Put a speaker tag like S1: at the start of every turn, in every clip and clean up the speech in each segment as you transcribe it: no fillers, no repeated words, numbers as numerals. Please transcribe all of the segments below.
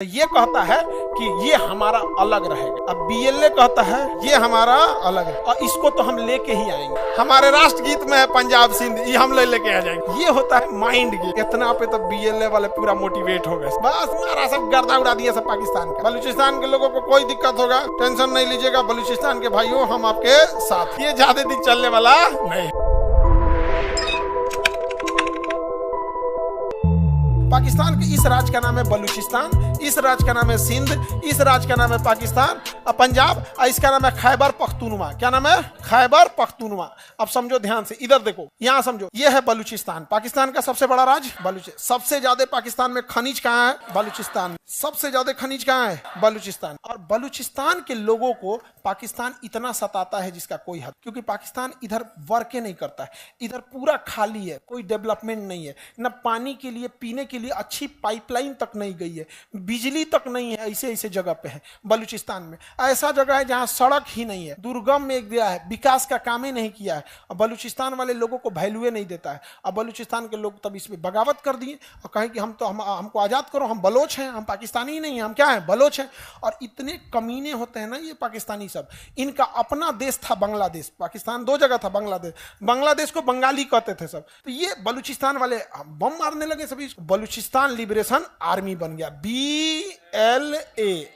S1: ये कहता है कि ये हमारा अलग रहेगा, अब बीएलए कहता है ये हमारा अलग है और इसको तो हम लेके ही आएंगे। हमारे राष्ट्रगीत में है पंजाब सिंध, ये हम लेके आ जाएंगे। ये होता है माइंड गेम। इतना पे तो बीएलए वाले पूरा मोटिवेट हो गए, बस मारा सब गर्दा उड़ा दिया सब पाकिस्तान का। बलूचिस्तान के लोगों को कोई दिक्कत होगा टेंशन नहीं लीजिएगा, बलूचिस्तान के भाइयों हम आपके साथ। ये ज्यादा दिन चलने वाला नहीं। पाकिस्तान के इस राज्य का नाम है बलूचिस्तान, इस राज्य का नाम है सिंध, इस राज्य का नाम है पाकिस्तान और पंजाब, और इसका नाम है खैबर पख्तूनवा। क्या नाम है? खैबर पख्तूनवा। अब समझो ध्यान से, इधर देखो, यहाँ समझो, ये है बलूचिस्तान, पाकिस्तान का सबसे बड़ा राज्य बलूचिस्तान। सबसे ज्यादा पाकिस्तान में खनिज कहाँ है? बलूचिस्तान। सबसे ज्यादा खनिज कहाँ है? बलूचिस्तान। और बलूचिस्तान के लोगों को पाकिस्तान इतना सताता है जिसका कोई हद, क्योंकि पाकिस्तान इधर वर्के नहीं करता है, इधर पूरा खाली है, कोई डेवलपमेंट नहीं है, न पानी के लिए पीने के लिए अच्छी पाइपलाइन तक नहीं गई है, बिजली तक नहीं है, ऐसे ऐसे जगह पे है बलूचिस्तान में। ऐसा जगह है जहां सड़क ही नहीं है, दुर्गम में गया है, विकास का काम ही नहीं किया है। और बलूचिस्तान वाले लोगों को वैल्यू नहीं देता है। अब बलूचिस्तान के लोग तब इसमें बगावत कर दिए और कहें कि हमको आजाद करो, हम बलोच हैं, हम पाकिस्तानी ही नहीं है, हम क्या है? बलोच हैं। और इतने कमीने होते हैं ना ये पाकिस्तानी सब। इनका अपना देश था बांग्लादेश, पाकिस्तान दो जगह था, बांग्लादेश को बंगाली कहते थे सब। तो ये बलूचिस्तान वाले बम मारने लगे सभी। बलूचिस्तान लिबरेशन आर्मी बन गया, BLA।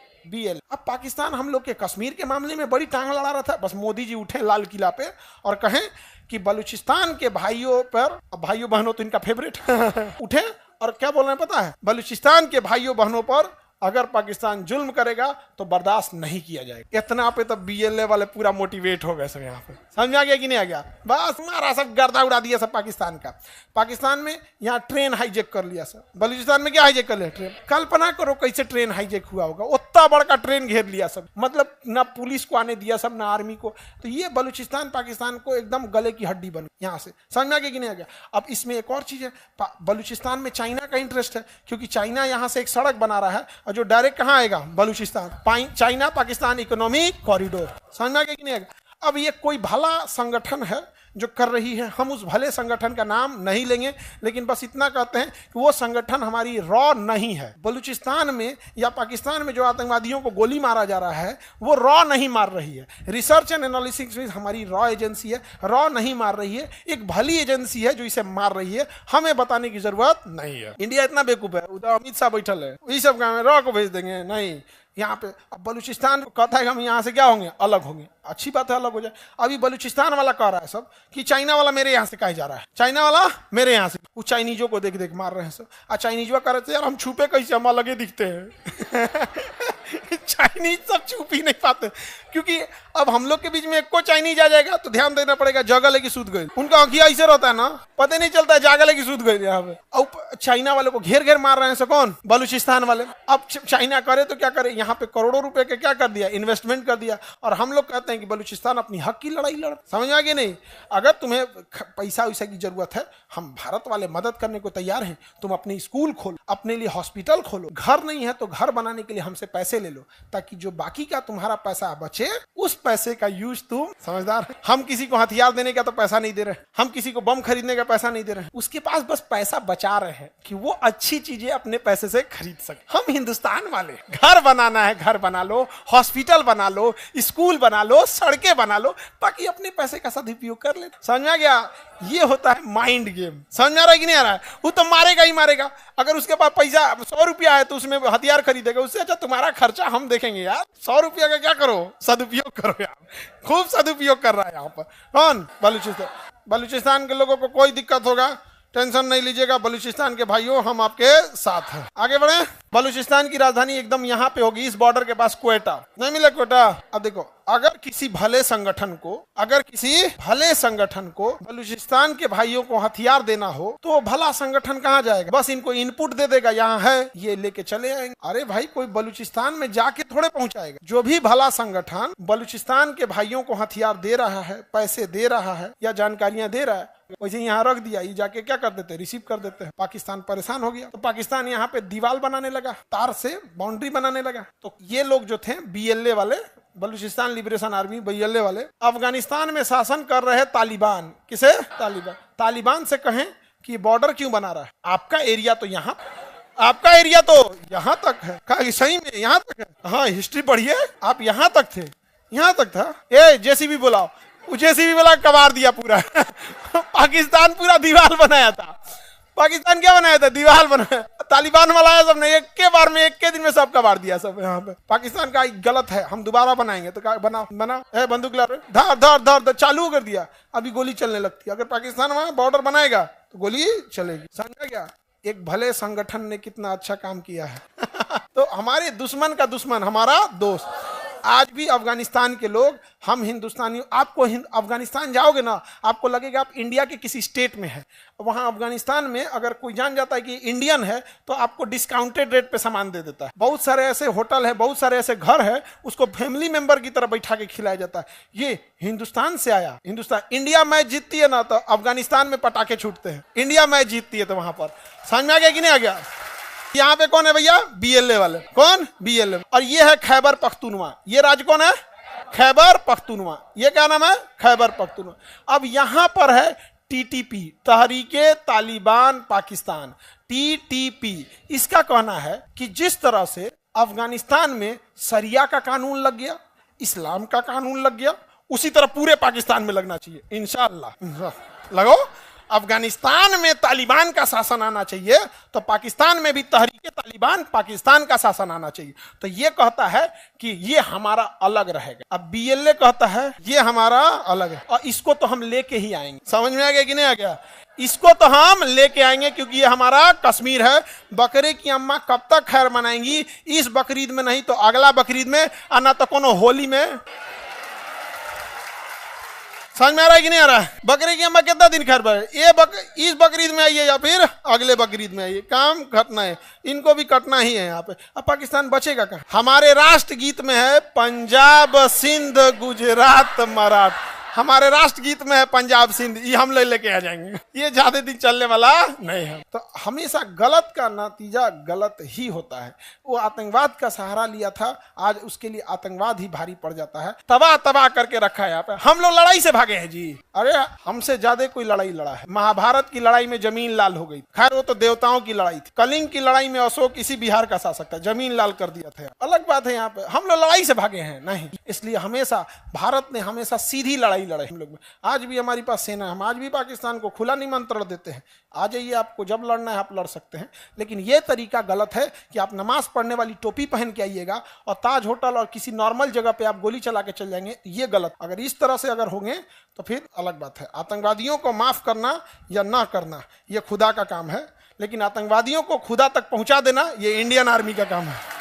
S1: अब पाकिस्तान हम लोग के कश्मीर के मामले में बड़ी टांग लड़ा रहा था, बस मोदी जी उठे लाल किला पे और कहें कि बलूचिस्तान के भाइयों पर, भाइयों बहनों तो इनका फेवरेट उठे और क्या बोल रहे हैं पता है? बलूचिस्तान के भाइयों बहनों पर अगर पाकिस्तान जुल्म करेगा तो बर्दाश्त नहीं किया जाएगा। इतना पे तो बीएलए वाले पूरा मोटिवेट हो गए सब। यहाँ पे समझ आ गया कि नहीं आ गया? बस मारा सब गर्दा उड़ा दिया सब पाकिस्तान का। पाकिस्तान में यहाँ ट्रेन हाईजेक कर लिया सब। बलूचिस्तान में क्या हाईजेक कर लिया? ट्रेन। कल्पना करो कैसे ट्रेन हाईजेक हुआ होगा, उतना बड़का ट्रेन घेर लिया सब, मतलब ना पुलिस को आने दिया सब, ना आर्मी को। तो ये बलूचिस्तान पाकिस्तान को एकदम गले की हड्डी बन यहाँ से। समझ आ गया कि नहीं आ गया? अब इसमें एक और चीज है, बलूचिस्तान में चाइना का इंटरेस्ट है, क्योंकि चाइना यहाँ से एक सड़क बना रहा है जो डायरेक्ट कहां आएगा? Balochistan. China Pakistan economic corridor. समझ में आ गया कि नहीं आएगा? अब ये कोई भला संगठन है जो कर रही है, हम उस भले संगठन का नाम नहीं लेंगे, लेकिन बस इतना कहते हैं कि वो संगठन हमारी रॉ नहीं है। बलूचिस्तान में या पाकिस्तान में जो आतंकवादियों को गोली मारा जा रहा है वो रॉ नहीं मार रही है। रिसर्च एंड एनालिसिस में हमारी रॉ एजेंसी है, रॉ नहीं मार रही है, एक भली एजेंसी है जो इसे मार रही है। हमें बताने की जरूरत नहीं है। इंडिया इतना बेवकूफ है, उधर अमित शाह बैठल है, वही सब काम है, रॉ को भेज देंगे नहीं यहाँ पे। अब बलूचिस्तान कहता है कि हम यहाँ से क्या होंगे? अलग होंगे। अच्छी बात है, अलग हो जाए। अभी बलूचिस्तान वाला कह रहा है सब कि चाइना वाला मेरे यहाँ से कहा जा रहा है, चाइना वाला मेरे यहाँ से। वो चाइनीजों को देख देख मार रहे हैं सब। और चाइनीजों कह रहे थे यार हम छुपे कैसे, हम अलग ही दिखते हैं। चाइनीज सब छुप ही नहीं पाते, क्योंकि अब हम लोग के बीच में एक को चाइनीज आ जाएगा तो ध्यान देना पड़ेगा, जगह लेके सूद गए। उनका आंखिया ऐसे रहता है ना, पता नहीं चलता है जागा लेके सूद गए यहाँ पे। अब चाइना वाले को घेर घेर मार रहे हैं, कौन? बलूचिस्तान वाले। अब चाइना करे तो क्या करे? यहाँ पे करोड़ों रुपए के क्या कर दिया? इन्वेस्टमेंट कर दिया। और हम लोग कहते हैं कि बलूचिस्तान अपनी हक की लड़ाई लड़। समझ आ गया नहीं? अगर तुम्हें पैसा वैसा की जरूरत है, हम भारत वाले मदद करने को तैयार हैं। तुम अपनी स्कूल खोलो, अपने लिए हॉस्पिटल खोलो, घर नहीं है तो घर बनाने के लिए हमसे पैसे ले लो, ताकि जो बाकी का तुम्हारा पैसा बचे उस पैसे का यूज तुम, समझदार है। हम किसी को हथियार देने का तो पैसा नहीं दे रहे, हम किसी को बम खरीदने का पैसा नहीं दे रहे, उसके पास बस पैसा बचा रहे हैं कि वो अच्छी चीजें अपने पैसे से खरीद सके। हम हिंदुस्तान वाले घर बनाना है, घर बना लो, हॉस्पिटल बना लो, स्कूल बना लो, सड़कें बना लो, ताकि अपने पैसे का सदुपयोग कर ले। समझ में आ गया? ये होता है माइंड गेम। समझ में आ रहा है कि नहीं आ रहा है? वो तो मारेगा ही मारेगा। अगर उसके पास पैसा 100 रुपया है तो उसमें हथियार खरीदेगा, उससे अच्छा तुम्हारा खर्चा हम देखेंगे यार। 100 रुपया का क्या करो? सदुपयोग करो यार। खूब सदुपयोग कर रहा है यहाँ पर कौन? बलूचिस्तान। बलूचिस्तान के लोगों को कोई दिक्कत होगा टेंशन नहीं लीजिएगा, बलूचिस्तान के भाइयों हम आपके साथ हैं। आगे बढ़े। बलूचिस्तान की राजधानी एकदम यहाँ पे होगी, इस बॉर्डर के पास क्वेटा। नहीं मिला क्वेटा? अब देखो, अगर किसी भले संगठन को बलूचिस्तान के भाइयों को हथियार देना हो तो भला संगठन कहाँ जाएगा? बस इनको इनपुट दे देगा, यहाँ है, ये लेके चले आएंगे। अरे भाई, कोई बलूचिस्तान में जाके थोड़े पहुंचाएगा। जो भी भला संगठन बलूचिस्तान के भाइयों को हथियार दे रहा है, पैसे दे रहा है या जानकारियां दे रहा है, वैसे यहाँ रख दिया, ये जाके क्या कर देते? रिसीव कर देते हैं। पाकिस्तान परेशान हो गया तो पाकिस्तान यहाँ पे दीवार बनाने लगा, तार से बाउंड्री बनाने लगा। तो ये लोग जो थे बीएलए वाले, बलूचिस्तान लिबरेशन आर्मी, बीएलए वाले, अफगानिस्तान में शासन कर रहे तालिबान। किसे? तालिबान। तालिबान से कहें कि बॉर्डर क्यों बना रहा है? आपका एरिया तो यहाँ आपका एरिया तो यहाँ तक है। कहा सही में यहाँ तक है? हाँ हिस्ट्री पढ़िए, आप यहाँ तक थे, यहाँ तक था। ए जेसीबी बुलाओ, वो जेसीबी वाला कबाड़ दिया पूरा पाकिस्तान पूरा दीवार बनाया था। पाकिस्तान क्या बनाया था? दीवार बनाया। तालिबान वाला है सबने एक के बार में, एक के दिन में सब कबाड़ दिया सब यहाँ पे। पाकिस्तान का गलत है, हम दोबारा बनाएंगे तो क्या बना बना है? बंदूक ला धर धर धर धर चालू कर दिया, अभी गोली चलने लगती है। अगर पाकिस्तान वहां बॉर्डर बनाएगा तो गोली चलेगी। समझा क्या? एक भले संगठन ने कितना अच्छा काम किया है तो हमारे दुश्मन का दुश्मन हमारा दोस्त। आज भी अफगानिस्तान के लोग, हम हिंदुस्तानी, आपको अफगानिस्तान जाओगे ना, आपको लगेगा आप इंडिया के किसी स्टेट में है। वहां अफगानिस्तान में अगर कोई जान जाता है कि इंडियन है तो आपको डिस्काउंटेड रेट पे सामान दे देता है। बहुत सारे ऐसे होटल है, बहुत सारे ऐसे घर है, उसको फैमिली मेंबर की तरह बैठा के खिलाया जाता है। ये हिंदुस्तान से आया। हिंदुस्तान, इंडिया मैच जीतती है ना तो अफगानिस्तान में पटाखे छूटते हैं। इंडिया मैच जीतती है तो वहां पर, समझ में आ गया कि नहीं आ गया? यहाँ पे कौन है भैया? बीएलए वाले। कौन? बीएलए। और ये है खैबर पख्तूनवा। ये राज्य कौन है? खैबर पख्तूनवा। ये क्या नाम है? खैबर पख्तूनवा। अब यहां पर है टीटीपी, तहरीके तालिबान पाकिस्तान, टीटीपी। इसका कहना है कि जिस तरह से अफगानिस्तान में शरिया का कानून लग गया, इस्लाम का कानून लग गया, उसी तरह पूरे पाकिस्तान में लगना चाहिए इंशाअल्लाह। लगो, अफगानिस्तान में तालिबान का शासन आना चाहिए तो पाकिस्तान में भी तहरीके तालिबान पाकिस्तान का शासन आना चाहिए। तो ये कहता है कि ये हमारा अलग रहेगा। अब बीएलए कहता है ये हमारा अलग है, और इसको तो हम लेके ही आएंगे। समझ में आ गया कि नहीं आ गया? इसको तो हम लेके आएंगे क्योंकि ये हमारा कश्मीर है। बकरे की अम्मा कब तक खैर मनाएंगी? इस बकरीद में नहीं तो अगला बकरीद में, और ना तो कोनो होली में। समझ में आ रहा है कि नहीं आ रहा है? बकरे की अम्मा कितना दिन खैर पर, इस बकरीद में आइए या फिर अगले बकरीद में आइए, काम कटना है, इनको भी कटना ही है यहाँ पे। अब पाकिस्तान बचेगा कहाँ? हमारे राष्ट्रगीत में है पंजाब सिंध गुजरात मराठ। हमारे राष्ट्रगीत में है पंजाब सिंध, ये हम लेके आ जाएंगे। ये ज्यादा दिन चलने वाला नहीं है। तो हमेशा गलत का नतीजा गलत ही होता है। वो आतंकवाद का सहारा लिया था, आज उसके लिए आतंकवाद ही भारी पड़ जाता है। तबाह तबाह करके रखा है यहाँ पे। हम लोग लड़ाई से भागे हैं जी। अरे हमसे ज्यादा कोई लड़ाई लड़ा है। महाभारत की लड़ाई में जमीन लाल हो गई। खैर वो तो देवताओं की लड़ाई थी। कलिंग की लड़ाई में अशोक इसी बिहार का शासक था, जमीन लाल कर दिया था। अलग बात है। यहाँ पे हम लोग लड़ाई से भागे हैं नहीं। इसलिए हमेशा भारत ने हमेशा सीधी लड़ाई लड़े हम लोग में। आज भी हमारी पास सेना है, हम आज भी पाकिस्तान को खुला निमंत्रण देते हैं, आ जाइए, आपको जब लड़ना है आप लड़ सकते हैं। लेकिन यह तरीका गलत है कि आप नमाज पढ़ने वाली टोपी पहन के आइएगा और ताज होटल और किसी नॉर्मल जगह पे आप गोली चला के चल जाएंगे, ये गलत। अगर इस तरह से अगर होंगे तो फिर अलग बात है। आतंकवादियों को माफ करना या ना करना ये खुदा का काम है, लेकिन आतंकवादियों को खुदा तक पहुंचा देना ये इंडियन आर्मी का काम है।